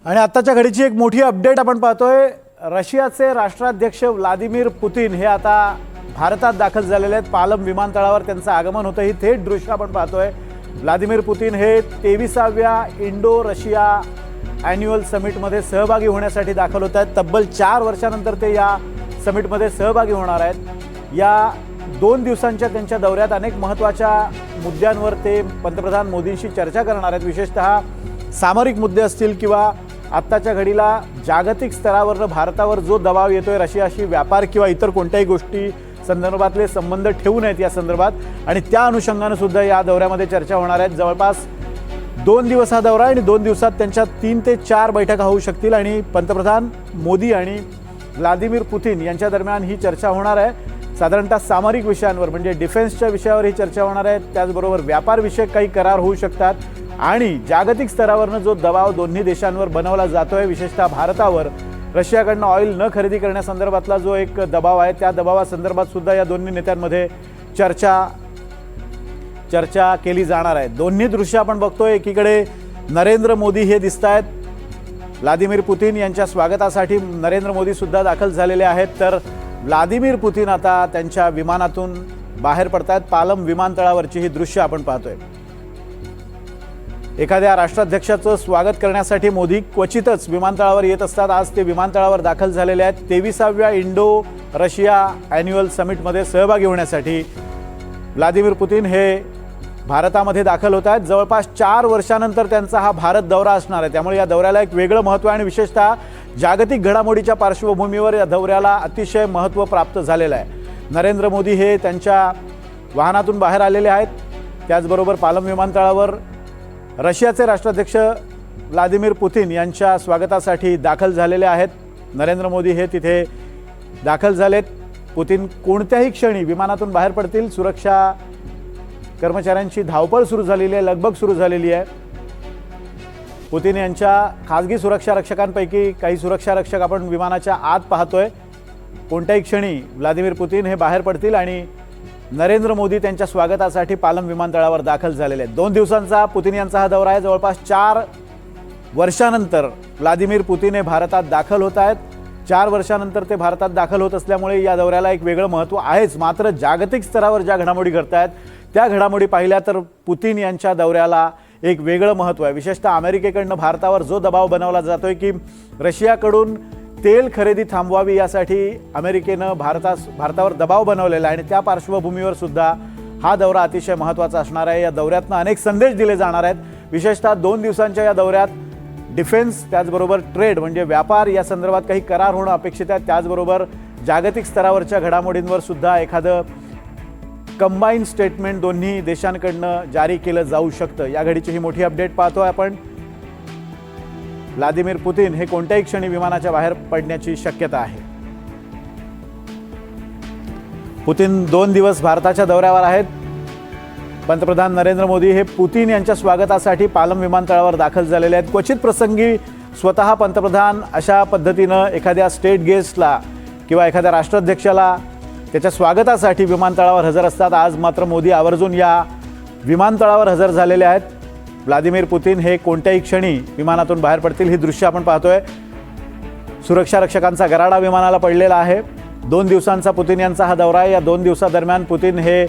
आणि आत्ताच्या घडीची एक मोठी अपडेट आपण पाहतोय। रशियाचे राष्ट्राध्यक्ष व्लादिमीर पुतिन हे आता भारतात दाखल झालेले आहेत। पालम विमानतळावर त्यांचं आगमन होतं। ही थेट दृश्य आपण पाहतोय। व्लादिमीर पुतिन हे 23व्या इंडो रशिया ॲन्युअल समिटमध्ये सहभागी होण्यासाठी दाखल होत आहेत। तब्बल 4 वर्षांनंतर ते या समिटमध्ये सहभागी होणार आहेत। या 2 दिवसांच्या त्यांच्या दौऱ्यात अनेक महत्त्वाच्या मुद्द्यांवर ते पंतप्रधान मोदींशी चर्चा करणार आहेत। विशेषतः सामरिक मुद्दे असतील किंवा आत्ताच्या घडीला जागतिक स्तरावर भारतावर जो दबाव येतोय रशियाशी व्यापार किंवा इतर कोणत्याही गोष्टी संदर्भातले संबंध ठेवू नयेत या संदर्भात, आणि त्या अनुषंगाने सुद्धा या दौऱ्यामध्ये चर्चा होणार आहेत। जवळपास 2 दिवस हा दौरा आणि 2 दिवसात त्यांच्या 3 ते 4 बैठका होऊ शकतील आणि पंतप्रधान मोदी आणि व्लादिमीर पुतिन यांच्या दरम्यान ही चर्चा होणार आहे। साधारणतः सामरिक विषयांवर म्हणजे डिफेन्सच्या विषयावर ही चर्चा होणार आहे। त्याचबरोबर व्यापार विषयक काही करार होऊ शकतात आणि जागतिक स्तरावरनं जो दबाव दोन्ही देशांवर बनवला जातोय, विशेषतः भारतावर रशियाकडनं ऑइल न खरेदी करण्यासंदर्भातला जो एक दबाव आहे, त्या दबावासंदर्भात सुद्धा या दोन्ही नेत्यांमध्ये चर्चा केली जाणार आहे। दोन्ही दृश्य आपण बघतोय। एकीकडे नरेंद्र मोदी हे दिसत आहेत। व्लादिमीर पुतिन यांच्या स्वागतासाठी नरेंद्र मोदी सुद्धा दाखल झालेले आहेत, तर व्लादिमीर पुतिन आता त्यांच्या विमानातून बाहेर पडतात। पालम विमानतळावरची ही दृश्य आपण पाहतोय। एखाद्या राष्ट्राध्यक्षाचं स्वागत करण्यासाठी मोदी क्वचितच विमानतळावर येत असतात। आज ते विमानतळावर दाखल झालेले आहेत। 23व्या इंडो रशिया ॲन्युअल समिटमध्ये सहभागी होण्यासाठी व्लादिमीर पुतिन हे भारतामध्ये दाखल होत आहेत। जवळपास 4 वर्षांनंतर त्यांचा हा भारत दौरा असणार आहे, त्यामुळे या दौऱ्याला एक वेगळं महत्त्व आहे आणि विशेषतः जागतिक घडामोडीच्या पार्श्वभूमीवर या दौऱ्याला अतिशय महत्त्व प्राप्त झालेलं आहे। नरेंद्र मोदी हे त्यांच्या वाहनातून बाहेर आलेले आहेत। त्याचबरोबर पालम विमानतळावर रशियाचे राष्ट्राध्यक्ष व्लादिमीर पुतिन यांच्या स्वागतासाठी दाखल झालेले आहेत। नरेंद्र मोदी हे तिथे दाखल झालेत। पुतिन कोणत्याही क्षणी विमानातून बाहेर पडतील। सुरक्षा कर्मचाऱ्यांची धावपळ सुरू झालेली आहे, लगबग सुरू झालेली आहे। पुतिन यांच्या खासगी सुरक्षा रक्षकांपैकी काही सुरक्षा रक्षक आपण विमानाच्या आत पाहतोय। कोणत्याही क्षणी व्लादिमीर पुतिन हे बाहेर पडतील आणि नरेंद्र मोदी त्यांच्या स्वागतासाठी पालम विमानतळावर दाखल झालेले आहेत। 2 दिवसांचा पुतिन यांचा हा दौरा आहे। जवळपास 4 वर्षांनंतर व्लादिमीर पुतिन हे भारतात दाखल होत आहेत। 4 वर्षांनंतर ते भारतात दाखल होत असल्यामुळे या दौऱ्याला एक वेगळं महत्त्व आहेच। मात्र जागतिक स्तरावर ज्या घडामोडी घडत आहेत त्या घडामोडी पाहिल्या तर पुतिन यांच्या दौऱ्याला एक वेगळं महत्त्व आहे। विशेषतः अमेरिकेकडनं भारतावर जो दबाव बनवला जातोय की रशियाकडून तेल खरेदी थांबवावी, यासाठी अमेरिकेनं भारतावर दबाव बनवलेला आहे आणि त्या पार्श्वभूमीवर सुद्धा हा दौरा अतिशय महत्त्वाचा असणार आहे। या दौऱ्यातनं अनेक संदेश दिले जाणार आहेत। विशेषतः 2 दिवसांच्या या दौऱ्यात डिफेन्स त्याचबरोबर ट्रेड म्हणजे व्यापार या संदर्भात काही करार होणं अपेक्षित आहे। त्याचबरोबर जागतिक स्तरावरच्या घडामोडींवर सुद्धा एखादं कंबाईन स्टेटमेंट दोन्ही देशांकडनं जारी केलं जाऊ शकतं। या घडीची ही मोठी अपडेट पाहतोय आपण। व्लादिमीर पुतिन हे कोणत्याही क्षणी विमानाच्या बाहेर पडण्याची शक्यता आहे। पुतिन 2 दिवस भारताच्या दौऱ्यावर आहेत। पंतप्रधान नरेंद्र मोदी हे पुतिन यांच्या स्वागतासाठी पालम विमानतळावर दाखल झालेले आहेत। क्वचित प्रसंगी स्वतः पंतप्रधान अशा पद्धतीनं एखाद्या स्टेट गेस्टला किंवा एखाद्या राष्ट्राध्यक्षाला त्याच्या स्वागतासाठी विमानतळावर हजर असतात। आज मात्र मोदी आवर्जून या विमानतळावर हजर झालेले आहेत। व्लादिमीर पुतिन हे कोणत्याही क्षणी विमानातून बाहेर पडतील। ही दृश्य आपण पाहतोय। सुरक्षा रक्षकांचा गराडा विमानाला पडलेला आहे। 2 दिवसांचा पुतिन यांचा हा दौरा आहे। या 2 दिवसादरम्यान पुतिन हे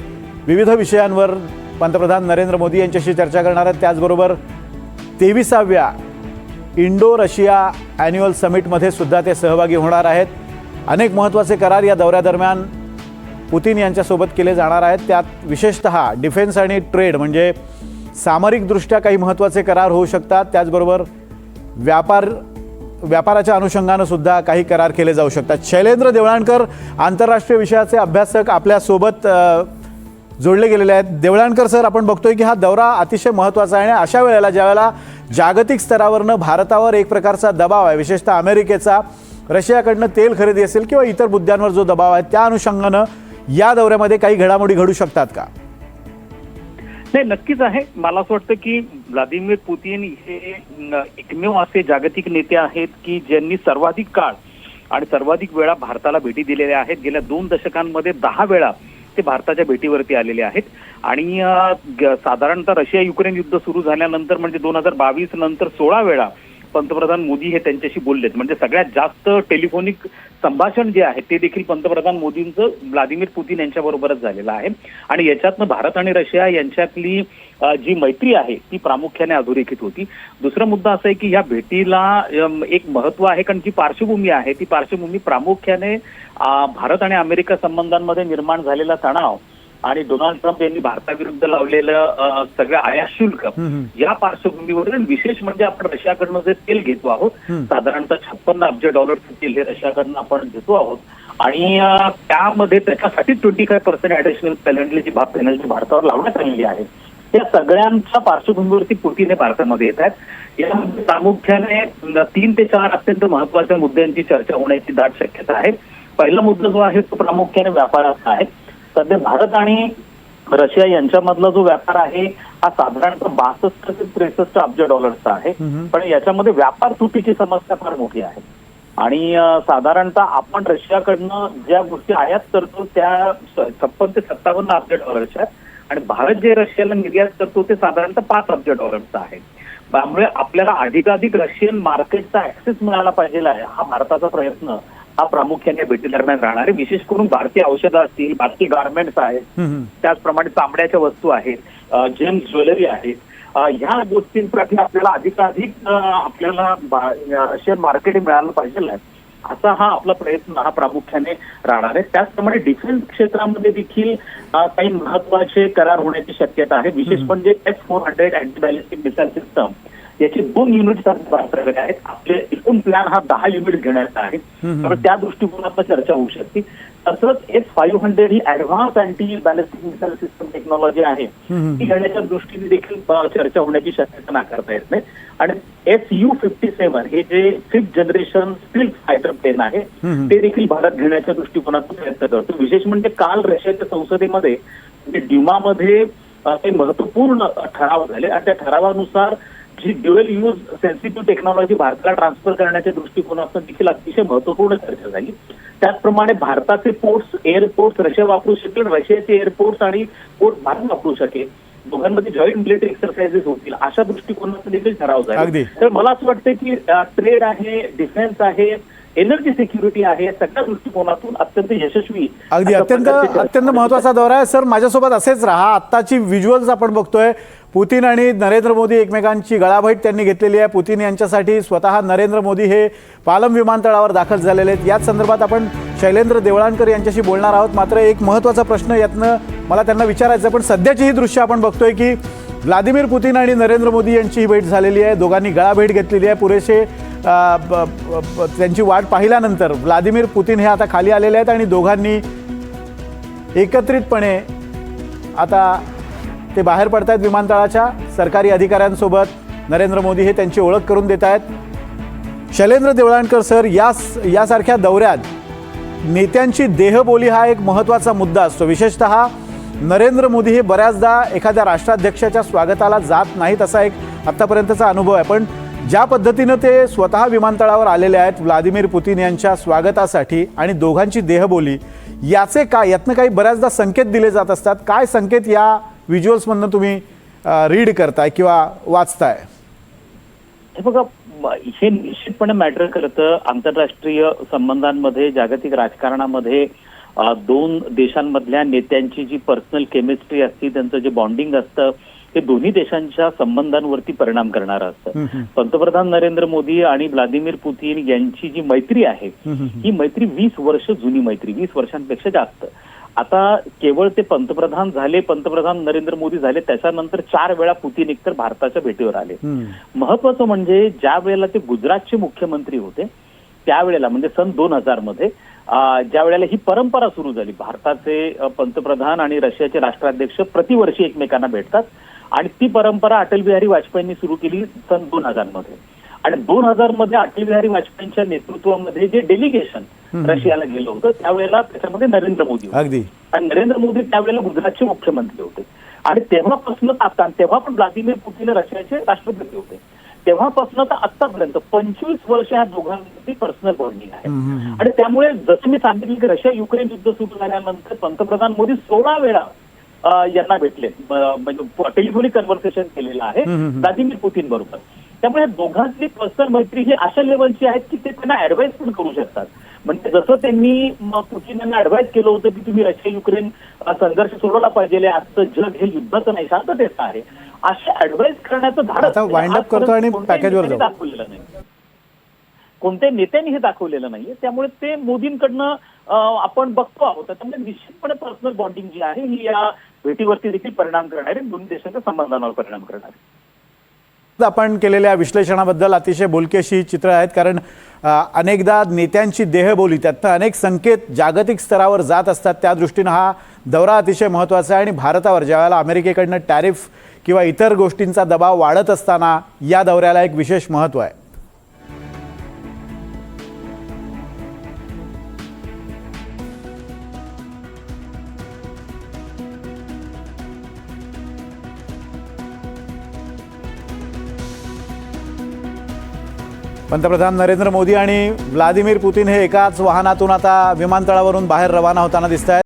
विविध विषयांवर पंतप्रधान नरेंद्र मोदी यांच्याशी चर्चा करणार आहेत। त्याचबरोबर 23व्या इंडो रशिया ॲन्युअल समिटमध्ये सुद्धा ते सहभागी होणार आहेत। अनेक महत्त्वाचे करार या दौऱ्यादरम्यान पुतिन यांच्यासोबत केले जाणार आहेत। त्यात विशेषतः डिफेन्स आणि ट्रेड म्हणजे सामरिकदृष्ट्या काही महत्त्वाचे करार होऊ शकतात। त्याचबरोबर व्यापाराच्या अनुषंगानं सुद्धा काही करार केले जाऊ शकतात। शैलेंद्र देवळाणकर आंतरराष्ट्रीय विषयाचे अभ्यासक आपल्यासोबत जोडले गेलेले आहेत। देवळाणकर सर, आपण बघतोय की हा दौरा अतिशय महत्त्वाचा आहे आणि अशा वेळेला ज्यावेळेला जागतिक स्तरावरनं भारतावर एक प्रकारचा दबाव आहे, विशेषतः अमेरिकेचा रशियाकडनं तेल खरेदी असेल किंवा इतर मुद्द्यांवर जो दबाव आहे, त्या अनुषंगानं या दौऱ्यामध्ये काही घडामोडी घडू शकतात का? नाही, नक्कीच आहे। मला असं वाटतं की व्लादिमीर पुतिन हे एकमेव असे जागतिक नेते आहेत की ज्यांनी सर्वाधिक काळ आणि सर्वाधिक वेळा भारताला भेटी दिलेल्या आहेत। गेल्या 2 दशकांमध्ये 10 वेळा ते भारताच्या भेटीवरती आलेले आहेत आणि साधारणतः रशिया युक्रेन युद्ध सुरू झाल्यानंतर म्हणजे 2022 नंतर 16 वेळा पंतप्रधान मोदी हे त्यांच्याशी बोललेत. म्हणजे सगळ्यात जास्त टेलिफोनिक संभाषण जे आहे ते देखील पंतप्रधान मोदींचं व्लादिमीर पुतीन यांच्या बरोबरच झालेलं आहे. आणि याच्यातनं भारत आणि रशिया यांच्यातली जी मैत्री आहे ती प्रामुख्याने अधोरेखित होती. दुसरा मुद्दा असा आहे की या भेटीला एक महत्व आहे, कारण जी पार्श्वभूमी आहे ती पार्श्वभूमी प्रामुख्याने भारत आणि अमेरिका संबंधांमध्ये निर्माण झालेला तणाव आणि डोनाल्ड ट्रम्प यांनी भारताविरुद्ध लावलेलं सगळं आयात शुल्क या पार्श्वभूमीवर, विशेष म्हणजे आपण रशियाकडनं जे तेल घेतो आहोत, साधारणतः 56 अब्ज डॉलरचं तेल हे रशियाकडनं आपण घेतो आहोत आणि त्यामध्ये त्याच्यासाठी 25% ऍडिशनल पेनल्टी भारतावर लावण्यात आलेली आहे. त्या सगळ्यांच्या पार्श्वभूमीवरती पुतीन हे भारतामध्ये येत आहेत. यामध्ये प्रामुख्याने 3 ते 4 अत्यंत महत्वाच्या मुद्द्यांची चर्चा होण्याची दाट शक्यता आहे. पहिला मुद्दा जो आहे तो प्रामुख्याने व्यापाराचा आहे. सध्या भारत आणि रशिया यांच्यामधला जो व्यापार आहे हा साधारणतः 62 ते 63 अब्ज डॉलरचा आहे. पण याच्यामध्ये व्यापार तुटीची समस्या फार मोठी आहे आणि साधारणतः आपण रशियाकडनं ज्या गोष्टी आयात करतो त्या 56 ते 57 अब्ज डॉलरच्या आणि भारत जे रशियाला निर्यात करतो ते साधारणतः 5 अब्ज डॉलरचा आहे. त्यामुळे आपल्याला अधिकाधिक रशियन मार्केटचा ऍक्सेस मिळाला पाहिजे आहे हा भारताचा प्रयत्न हा प्रामुख्याने भेटी दरम्यान राहणार आहे. विशेष करून भारतीय औषधं असतील, भारतीय गार्मेंट्स आहेत, त्याचप्रमाणे चामड्याच्या वस्तू आहेत, जेम्स ज्वेलरी आहेत, ह्या गोष्टींसाठी आपल्याला अधिकाधिक आपल्याला रशियन मार्केट मिळालं पाहिजे आहे असा हा आपला प्रयत्न हा प्रामुख्याने राहणार आहे. त्याचप्रमाणे डिफेन्स क्षेत्रामध्ये देखील काही महत्वाचे करार होण्याची शक्यता आहे. विशेष म्हणजे S-400 anti ballistic missile system याचे 2 युनिट्स भारताकडे आहेत. आपले एकूण प्लॅन हा 10 युनिट घेण्याचा आहे. त्यामुळे त्या दृष्टिकोनातून चर्चा होऊ शकते. तसंच S-500 ही advance anti ballistic missile system technology आहे ती घेण्याच्या दृष्टीने देखील चर्चा होण्याची शक्यता नाकारता येत नाही. आणि Su-57 हे जे 5th generation stealth fighter plain आहे ते देखील भारत घेण्याच्या दृष्टिकोनातून प्रयत्न करतो. विशेष म्हणजे काल रशियाच्या संसदेमध्ये ड्युमामध्ये काही महत्वपूर्ण ठराव झाले आणि त्या ठरावानुसार जी ड्युअल यूज सेन्सिटिव्ह टेक्नॉलॉजी भारताला ट्रान्सफर करण्याच्या दृष्टिकोनातून देखील अतिशय महत्वपूर्ण चर्चा झाली. त्याचप्रमाणे भारताचे पोर्ट्स, एअरपोर्ट्स रशिया वापरू शकेल, रशियाचे एअरपोर्ट्स आणि पोर्ट भारत वापरू शकेल, दोघांमध्ये जॉईंट मिलिटरी एक्सरसाइजेस होतील अशा दृष्टिकोनातून देखील ठराव झाले. तर मला असं वाटतं की ट्रेड आहे, डिफेन्स आहे, एनर्जी सिक्युरिटी आहे, सगळ्या दृष्टिकोनातून अत्यंत यशस्वी अत्यंत महत्वाचा दौरा आहे. सर माझ्यासोबत असेच राहा. आत्ताची व्हिज्युअल्स आपण बघतोय. पुतीन आणि नरेंद्र मोदी एकमेकांची गळाभेट त्यांनी घेतलेली आहे. पुतीन यांच्यासाठी स्वतः नरेंद्र मोदी हे पालम विमानतळावर दाखल झालेले आहेत. याच संदर्भात आपण शैलेंद्र देवळाणकर यांच्याशी बोलणार आहोत. मात्र एक महत्त्वाचा प्रश्न यातनं मला त्यांना विचारायचं आहे. पण सध्याची ही दृश्य आपण बघतोय की व्लादिमीर पुतीन आणि नरेंद्र मोदी यांची ही भेट झालेली आहे. दोघांनी गळाभेट घेतलेली आहे. पुरेसे त्यांची वाट पाहिल्यानंतर व्लादिमीर पुतीन हे आता खाली आलेले आहेत आणि दोघांनी एकत्रितपणे आता ते बाहेर पडत आहेत विमानतळाच्या. सरकारी अधिकाऱ्यांसोबत नरेंद्र मोदी हे त्यांची ओळख करून देत आहेत. शैलेंद्र देवळाणकर सर, यासारख्या दौऱ्यात नेत्यांची देहबोली हा एक महत्त्वाचा मुद्दा असतो. विशेषतः नरेंद्र मोदी हे बऱ्याचदा एखाद्या राष्ट्राध्यक्षाच्या स्वागताला जात नाहीत असा एक आत्तापर्यंतचा अनुभव आहे. पण ज्या पद्धतीनं ते स्वतः विमानतळावर आलेले आहेत व्लादिमीर पुतीन यांच्या स्वागतासाठी आणि दोघांची देहबोली याचे काय, यातनं काही बऱ्याचदा संकेत दिले जात असतात. काय संकेत या व्हिज्युअल्समधनं तुम्ही रीड करताय किंवा वाचताय? हे बघा, हे निश्चितपणे मॅटर करतं आंतरराष्ट्रीय संबंधांमध्ये, जागतिक राजकारणामध्ये 2 देशांमधल्या नेत्यांची जी पर्सनल केमिस्ट्री असते, त्यांचं जे बॉन्डिंग असतं ते दोन्ही देशांच्या संबंधांवरती परिणाम करणारं असतं. पंतप्रधान नरेंद्र मोदी आणि व्लादिमीर पुतीन यांची जी मैत्री आहे ही मैत्री 20 वर्ष जुनी मैत्री, 20 वर्षांपेक्षा जास्त. आता केवळ ते पंतप्रधान नरेंद्र मोदी झाले त्याच्यानंतर 4 वेळा पुतीन एकतर भारताच्या भेटीवर आले. महत्वाचं म्हणजे ज्या वेळेला ते गुजरातचे मुख्यमंत्री होते त्यावेळेला म्हणजे सन 2000 मध्ये ज्या वेळेला ही परंपरा सुरू झाली, भारताचे पंतप्रधान आणि रशियाचे राष्ट्राध्यक्ष प्रतिवर्षी एकमेकांना भेटतात आणि ती परंपरा अटल बिहारी वाजपेयींनी सुरू केली सन 2000 मध्ये. आणि 2000 मध्ये अटल बिहारी वाजपेयींच्या नेतृत्वामध्ये जे डेलिगेशन रशियाला गेलं होतं त्यावेळेला त्याच्यामध्ये नरेंद्र मोदी होते आणि नरेंद्र मोदी त्यावेळेला गुजरातचे मुख्यमंत्री होते. आणि तेव्हापासून आता, तेव्हा पण व्लादिमीर पुतीन रशियाचे राष्ट्रपती होते, तेव्हापासून तर आतापर्यंत 25 वर्ष ह्या दोघांची पर्सनल बॉन्डिंग आहे. आणि त्यामुळे जसं मी सांगितलं की रशिया युक्रेन युद्ध सुरू झाल्यानंतर पंतप्रधान मोदी 16 वेळा यांना भेटले, म्हणजे टेलिफोनिक कन्व्हर्सेशन केलेलं आहे व्लादिमीर पुतीन बरोबर. त्यामुळे दोघांची पर्सनल मैत्री ही अशा लेवलची आहेत की ते त्यांना ऍडवाइस पण करू शकतात. म्हणजे जसं त्यांनी पुतीन यांना ऍडवाइस केलं होतं की तुम्ही रशिया युक्रेन संघर्ष सोडवला पाहिजे, आजचं जग हे युद्धाचं नाही शांततेचं आहे, अशा ऍडवाइस करण्याचं धाडस आता वाइंड अप करतो आणि पॅकेजवर जाऊ. दाखवलेलं नाही, कोणत्याही नेत्यांनी हे दाखवलेलं नाहीये. त्यामुळे ते मोदींकडनं आपण बघतो आहोत. त्यामुळे निश्चितपणे पर्सनल बॉन्डिंग जी आहे ही या भेटीवरती देखील परिणाम करणार आहे, दोन्ही देशांच्या संबंधांवर परिणाम करणार आहे. आपण केलेल्या विश्लेषणाबद्दल अतिशय बोलकी अशी चित्र आहेत, कारण अनेकदा नेत्यांची देहबोली त्यातनं अनेक संकेत जागतिक स्तरावर जात असतात. त्या दृष्टीनं हा दौरा अतिशय महत्त्वाचा आहे आणि भारतावर ज्यावेळेला अमेरिकेकडनं टॅरिफ किंवा इतर गोष्टींचा दबाव वाढत असताना या दौऱ्याला एक विशेष महत्त्व आहे. पंतप्रधान नरेंद्र मोदी आणि व्लादिमीर पुतीन हे एकाच वाहनातून आता विमानतळावरून बाहेर रवाना होताना दिसत आहेत.